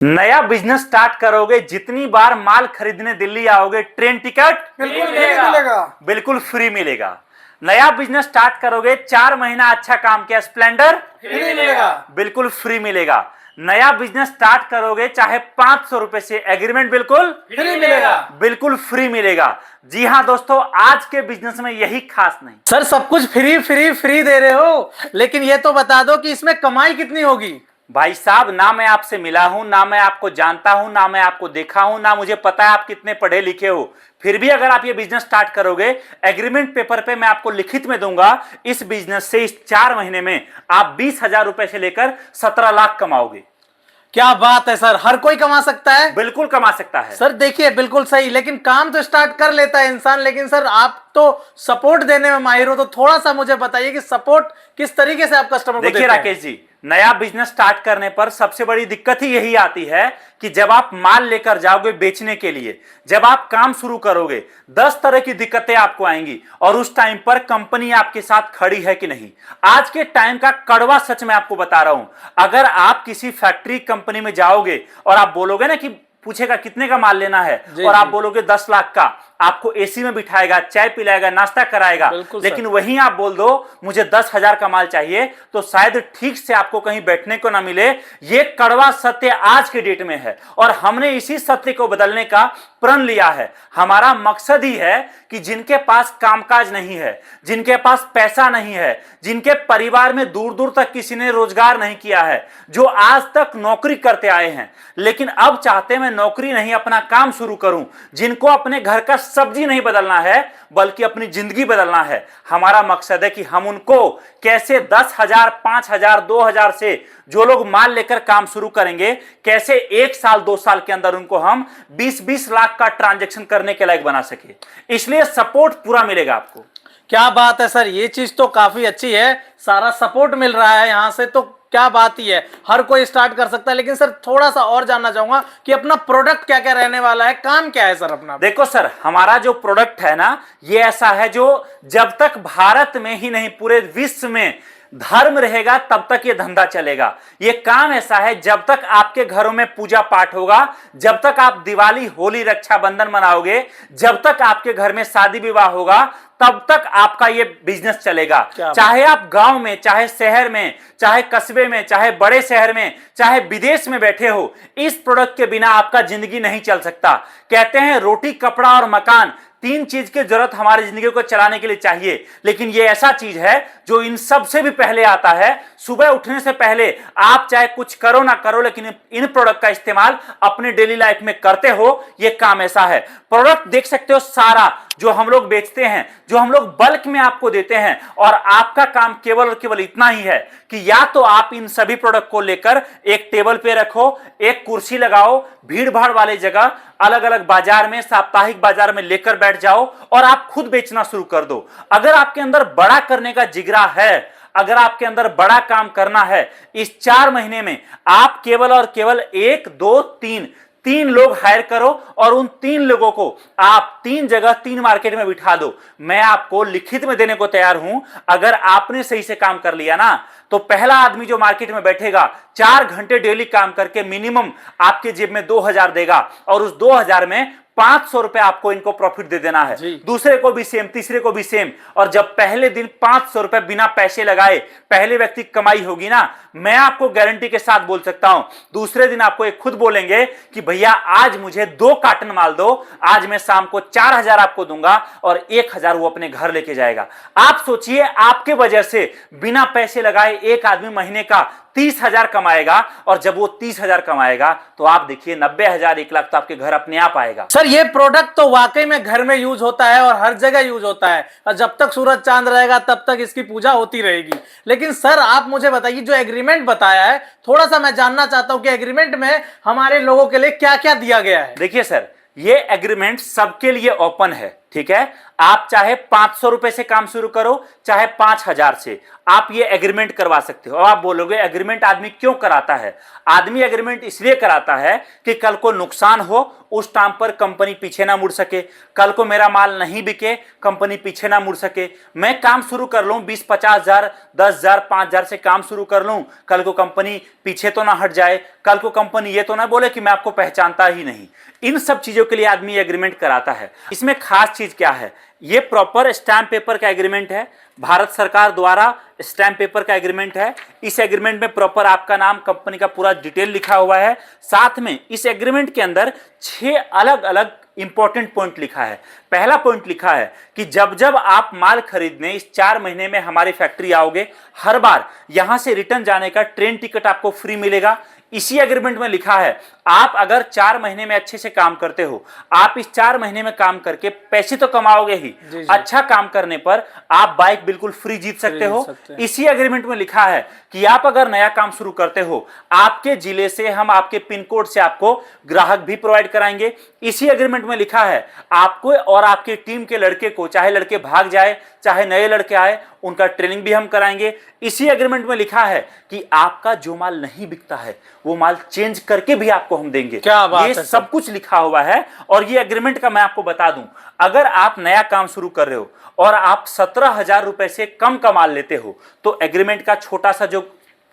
नया business start करोगे, जितनी बार माल खरीदने दिल्ली आओगे, ट्रेन टिकट बिल्कुल मिलेगा। बिल्कुल फ्री मिलेगा। नया बिजनेस स्टार्ट करोगे, 4 महीना अच्छा काम किया, स्प्लेंडर फ्री मिलेगा। बिल्कुल फ्री मिलेगा। नया बिजनेस स्टार्ट करोगे, चाहे 500 रुपए से, एग्रीमेंट बिल्कुल फ्री मिलेगा। बिल्कुल फ्री मिलेगा। जी हाँ दोस्तों, आज के बिजनेस में यही खास नहीं। सर सब कुछ फ्री फ्री फ्री दे रहे हो, लेकिन ये तो बता दो कि इसमें कमाई कितनी होगी। भाई साहब, ना मैं आपसे मिला हूं, ना मैं आपको जानता हूं, ना मैं आपको देखा हूं, ना मुझे पता है आप कितने पढ़े लिखे हो। फिर भी अगर आप ये बिजनेस स्टार्ट करोगे, एग्रीमेंट पेपर पे मैं आपको लिखित में दूंगा, इस बिजनेस से इस 4 महीने में आप 20,000 रुपए से लेकर 17 लाख कमाओगे। क्या बात है सर, हर कोई कमा सकता है। बिल्कुल कमा सकता है सर देखिए बिल्कुल सही, लेकिन काम तो स्टार्ट कर लेता है इंसान, लेकिन सर आप तो सपोर्ट देने में माहिर हो, तो थोड़ा सा मुझे बताइए कि सपोर्ट किस तरीके से आप कस्टमर को देते देखिए हैं। राकेश जी, नया बिजनेस स्टार्ट करने पर सबसे बड़ी दिक्कत ही यही आती है कि जब आप माल लेकर जाओगे बेचने के लिए, जब आप काम शुरू करोगे, 10 तरह की दिक्कतें आपको आएंगी। और उस टाइम पर कंपनी आपके साथ खड़ी है कि नहीं। आज के टाइम का कड़वा सच मैं आपको बता रहा हूं। अगर आप किसी फैक्ट्री कंपनी में जाओगे और आप बोलोगे ना कि पूछेगा कितने का माल लेना है, और आप बोलोगे 10 लाख का, आपको एसी में बिठाएगा, चाय पिलाएगा, नाश्ता कराएगा। लेकिन वहीं आप बोल दो मुझे 10,000 का माल चाहिए, तो शायद ठीक से आपको कहीं बैठने को ना मिले। ये कड़वा सत्य आज के डेट में है, और हमने इसी सत्य को बदलने का प्रण लिया है। हमारा मकसद ही है कि जिनके पास कामकाज नहीं है, जिनके पास पैसा नहीं है, जिनके परिवार में दूर दूर तक किसी ने रोजगार नहीं किया है, जो आज तक नौकरी करते आए हैं लेकिन अब चाहते मैं नौकरी नहीं अपना काम शुरू करूं, जिनको अपने घर का सब्जी नहीं बदलना है बल्कि अपनी जिंदगी बदलना है, हमारा मकसद है कि हम उनको कैसे 10,000, 5,000, 2,000 से जो लोग माल लेकर काम शुरू करेंगे, कैसे 1 साल 2 साल के अंदर उनको हम 20-20 लाख का ट्रांजैक्शन करने के लायक बना सके। इसलिए सपोर्ट पूरा मिलेगा आपको। क्या बात है सर, ये चीज तो काफी अच्छी है, सारा सपोर्ट मिल रहा है यहां से, तो क्या बात ही है, हर कोई स्टार्ट कर सकता है। लेकिन सर थोड़ा सा और जानना चाहूंगा कि अपना प्रोडक्ट क्या क्या रहने वाला है, काम क्या है सर अपना। देखो सर, हमारा जो प्रोडक्ट है ना, ये ऐसा है जो जब तक भारत में ही नहीं पूरे विश्व में धर्म रहेगा तब तक ये धंधा चलेगा। ये काम ऐसा है, जब तक आपके घरों में पूजा पाठ होगा, जब तक आप दिवाली, होली, रक्षाबंधन मनाओगे, जब तक आपके घर में शादी विवाह होगा, तब तक आपका ये बिजनेस चलेगा। चाहे आप गांव में, चाहे शहर में, चाहे कस्बे में, चाहे बड़े शहर में, चाहे विदेश में बैठे हो, इस प्रोडक्ट के बिना आपका जिंदगी नहीं चल सकता। कहते हैं रोटी, कपड़ा और मकान, 3 चीज की जरूरत हमारी जिंदगी को चलाने के लिए चाहिए, लेकिन ये ऐसा चीज है जो इन सब से भी पहले आता है। सुबह उठने से पहले आप चाहे कुछ करो ना करो, लेकिन इन प्रोडक्ट का इस्तेमाल अपने डेली लाइफ में करते हो। ये काम ऐसा है। प्रोडक्ट देख सकते हो सारा जो हम लोग बेचते हैं, जो हम लोग बल्क में आपको देते हैं, और आपका काम केवल और केवल इतना ही है कि या तो आप इन सभी प्रोडक्ट को लेकर एक टेबल पे रखो, एक कुर्सी लगाओ, भीड़ भाड़ वाले जगह, अलग अलग बाजार में, साप्ताहिक बाजार में लेकर बैठ जाओ और आप खुद बेचना शुरू कर दो। अगर आपके अंदर बड़ा करने का जिगरा है, अगर आपके अंदर बड़ा काम करना है, इस 4 महीने में आप केवल और केवल 1, 2, 3 लोग हायर करो, और उन 3 लोगों को आप 3 जगह 3 मार्केट में बिठा दो। मैं आपको लिखित में देने को तैयार हूं। अगर आपने सही से काम कर लिया ना, तो पहला आदमी जो मार्केट में बैठेगा, 4 घंटे डेली काम करके मिनिमम आपके जेब में 2,000 देगा, और उस 2,000 में 500 रुपए आपको इनको प्रॉफिट दे देना है। दूसरे को भी सेम, तीसरे को भी सेम। और जब पहले दिन 500 रुपए बिना पैसे लगाए पहले व्यक्ति की कमाई होगी ना, मैं आपको गारंटी के साथ बोल सकता हूं, दूसरे दिन आपको एक खुद बोलेंगे कि भैया आज मुझे 2 कार्टन माल दो, आज मैं शाम को 4,000 आपको दूंगा, और 1,000 वो अपने घर लेके जाएगा। आप सोचिए, आपके वजह से बिना पैसे लगाए एक आदमी महीने का 30,000 कमाएगा, और जब वो 30,000 कमाएगा तो आप देखिए 90,000, 1 लाख तो आपके घर अपने आप आएगा। सर ये प्रोडक्ट तो वाकई में घर में यूज होता है और हर जगह यूज होता है, और जब तक सूरज चांद रहेगा तब तक इसकी पूजा होती रहेगी। लेकिन सर आप मुझे बताइए, जो एग्रीमेंट बताया है, थोड़ा सा मैं जानना चाहता हूं कि एग्रीमेंट में हमारे लोगों के लिए क्या क्या दिया गया है। देखिए सर, ये एग्रीमेंट सबके लिए ओपन है। ठीक है। आप चाहे 500 रुपए से काम शुरू करो, चाहे 5000 से, आप ये एग्रीमेंट करवा सकते हो। अब आप बोलोगे एग्रीमेंट आदमी क्यों कराता है? आदमी एग्रीमेंट इसलिए कराता है कि कल को नुकसान हो, उस टाइम पर कंपनी पीछे ना मुड़ सके, कल को मेरा माल नहीं बिके, कंपनी पीछे ना मुड़ सके। मैं काम शुरू कर लूं 20-50 हजार, 10 हजार, 5 हजार से काम शुरू कर लूं, कल को कंपनी पीछे तो ना हट जाए, कल को कंपनी ये तो ना बोले कि मैं आपको पहचानता ही नहीं। इन सब चीजों के लिए आदमी एग्रीमेंट कराता है। इसमें खास चीज क्या है? ये प्रॉपर स्टैम्प पेपर का एग्रीमेंट है, भारत सरकार द्वारा स्टैम्प पेपर का एग्रीमेंट है। इस एग्रीमेंट में प्रॉपर आपका नाम, कंपनी का पूरा डिटेल लिखा हुआ है। साथ में इस एग्रीमेंट के अंदर 6 अलग अलग इंपॉर्टेंट पॉइंट लिखा है। पहला पॉइंट लिखा है कि जब जब आप माल खरीदने इस 4 महीने में हमारी फैक्ट्री आओगे, हर बार यहां से रिटर्न जाने का ट्रेन टिकट आपको फ्री मिलेगा। इसी एग्रीमेंट में लिखा है आप अगर 4 महीने में अच्छे से काम करते हो, आप इस 4 महीने में काम करके पैसे तो कमाओगे ही, अच्छा काम करने पर आप बाइक बिल्कुल फ्री जीत सकते हो। इसी एग्रीमेंट में लिखा है कि आप अगर नया काम शुरू करते हो, आपके जिले से हम आपके पिन कोड से आपको ग्राहक भी प्रोवाइड कराएंगे। इसी एग्रीमेंट में लिखा है आपको और आपकी टीम के लड़के को, चाहे लड़के भाग जाए चाहे नए लड़के आए, उनका ट्रेनिंग भी हम कराएंगे। इसी एग्रीमेंट में लिखा है कि आपका जो माल नहीं बिकता है वो माल चेंज करके भी आपको हम देंगे। क्या बात ये है, सब कुछ लिखा हुआ है। और ये एग्रीमेंट का मैं आपको बता दूं, अगर आप नया काम शुरू कर रहे हो और आप 17,000 रुपए से कम कमा लेते हो तो एग्रीमेंट का छोटा सा जो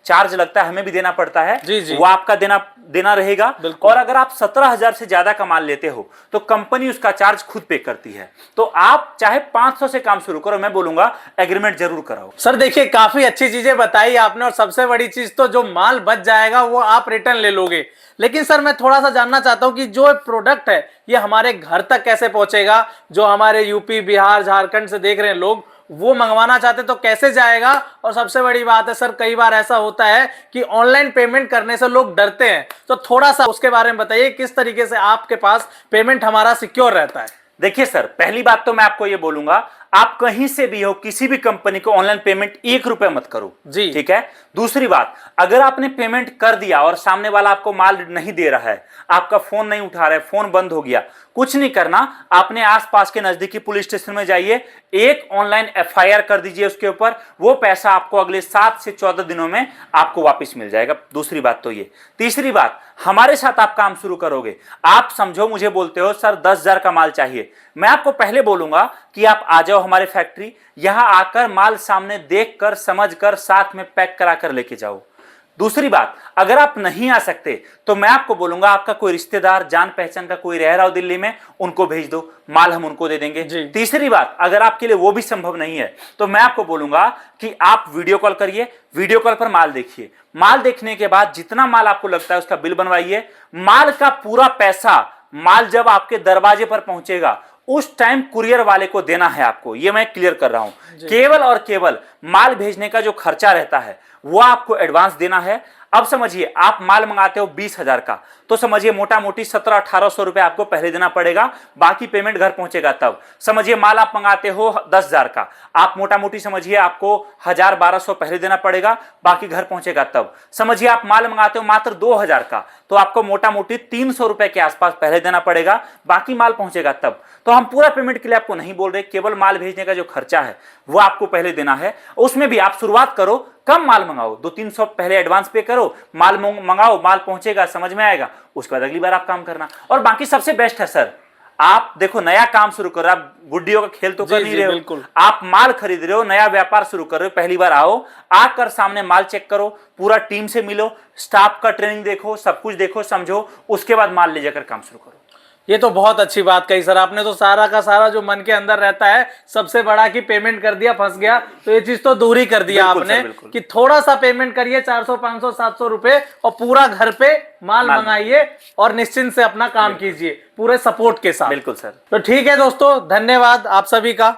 चार्ज लगता है हमें भी देना पड़ता है, वो आपका देना रहेगा। और अगर आप 17,000 से ज्यादा कमा लेते हो तो कंपनी उसका चार्ज खुद पे करती है। तो आप चाहे 500 से काम शुरू करो, मैं बोलूंगा एग्रीमेंट जरूर कराओ। सर देखिए, काफी अच्छी चीजें बताई आपने, और सबसे बड़ी चीज तो जो माल बच जाएगा वो आप रिटर्न ले लोगे। लेकिन सर मैं थोड़ा सा जानना चाहता हूं कि जो प्रोडक्ट है ये हमारे घर तक कैसे पहुंचेगा? जो हमारे यूपी, बिहार, झारखंड से देख रहे हैं लोग, वो मंगवाना चाहते तो कैसे जाएगा? और सबसे बड़ी बात है सर, कई बार ऐसा होता है कि ऑनलाइन पेमेंट करने से लोग डरते हैं, तो थोड़ा सा उसके बारे में बताइए, किस तरीके से आपके पास पेमेंट हमारा सिक्योर रहता है? देखिए सर, पहली बात तो मैं आपको ये बोलूंगा, आप कहीं से भी हो, किसी भी कंपनी को ऑनलाइन पेमेंट 1 रुपए मत करो जी, ठीक है। दूसरी बात, अगर आपने पेमेंट कर दिया और सामने वाला आपको माल नहीं दे रहा है, आपका फोन नहीं उठा रहा है, फोन बंद हो गया, कुछ नहीं करना, आपने आसपास के नजदीकी पुलिस स्टेशन में जाइए, एक ऑनलाइन FIR कर दीजिए उसके ऊपर, वो पैसा आपको अगले 7 से 14 दिनों में आपको वापस मिल जाएगा। दूसरी बात तो ये। तीसरी बात, हमारे साथ आप काम शुरू करोगे, आप समझो मुझे बोलते हो सर 10,000 का माल चाहिए, मैं आपको पहले बोलूंगा कि आप आ जाओ हमारे फैक्ट्री, यहां आकर माल सामने देखकर, समझकर, साथ में पैक करा कर लेके जाओ। दूसरी बात, अगर आप नहीं आ सकते तो मैं आपको बोलूंगा आपका कोई रिश्तेदार, जान पहचान का कोई रह रहा हो दिल्ली में, उनको भेज दो, माल हम उनको दे देंगे। तीसरी बात, अगर आपके लिए वो भी संभव नहीं है तो मैं आपको बोलूंगा कि आप वीडियो कॉल करिए, वीडियो कॉल पर माल देखिए, माल देखने के बाद जितना माल आपको लगता है उसका बिल बनवाइए। माल का पूरा पैसा, माल जब आपके दरवाजे पर पहुंचेगा उस टाइम कुरियर वाले को देना है आपको, ये मैं क्लियर कर रहा हूं। केवल और केवल माल भेजने का जो खर्चा रहता है वो आपको एडवांस देना है। अब समझिए, आप माल मंगाते हो 20,000 का, तो समझिए मोटा मोटी 1700-1800 रुपए आपको पहले देना पड़ेगा, बाकी पेमेंट घर पहुंचेगा तब। समझिए माल आप मंगाते हो 10,000 का, आप मोटा मोटी समझिए आपको 1000-1200 पहले देना पड़ेगा, बाकी घर पहुंचेगा तब। समझिए आप माल मंगाते हो मात्र 2,000 का, तो आपको मोटा मोटी 300 रुपए के आसपास पहले देना पड़ेगा, बाकी माल पहुंचेगा तब। तो हम पूरा पेमेंट के लिए आपको नहीं बोल रहे, केवल माल भेजने का जो खर्चा है वो आपको पहले देना है। उसमें भी आप शुरुआत करो, कम माल मंगाओ, 200-300 पहले एडवांस पे करो, माल मंगाओ, माल पहुंचेगा, समझ में आएगा, उसके बाद अगली बार आप काम करना। और बाकी सबसे बेस्ट है सर, आप देखो नया काम शुरू कर रहे हो, आप गुड्डियों का खेल तो कर नहीं रहे हो, आप माल खरीद रहे हो, नया व्यापार शुरू कर रहे हो, पहली बार आओ, आकर सामने माल चेक करो, पूरा टीम से मिलो, स्टाफ का ट्रेनिंग देखो, सब कुछ देखो, समझो, उसके बाद माल ले जाकर काम शुरू करो। ये तो बहुत अच्छी बात कही सर आपने, तो सारा का सारा जो मन के अंदर रहता है, सबसे बड़ा कि पेमेंट कर दिया फंस गया, तो ये चीज तो दूर ही कर दिया आपने कि थोड़ा सा पेमेंट करिए, 400, 500, 700 रुपए, और पूरा घर पे माल मंगाइए और निश्चिंत से अपना काम कीजिए पूरे सपोर्ट के साथ। बिल्कुल सर। तो ठीक है दोस्तों, धन्यवाद आप सभी का।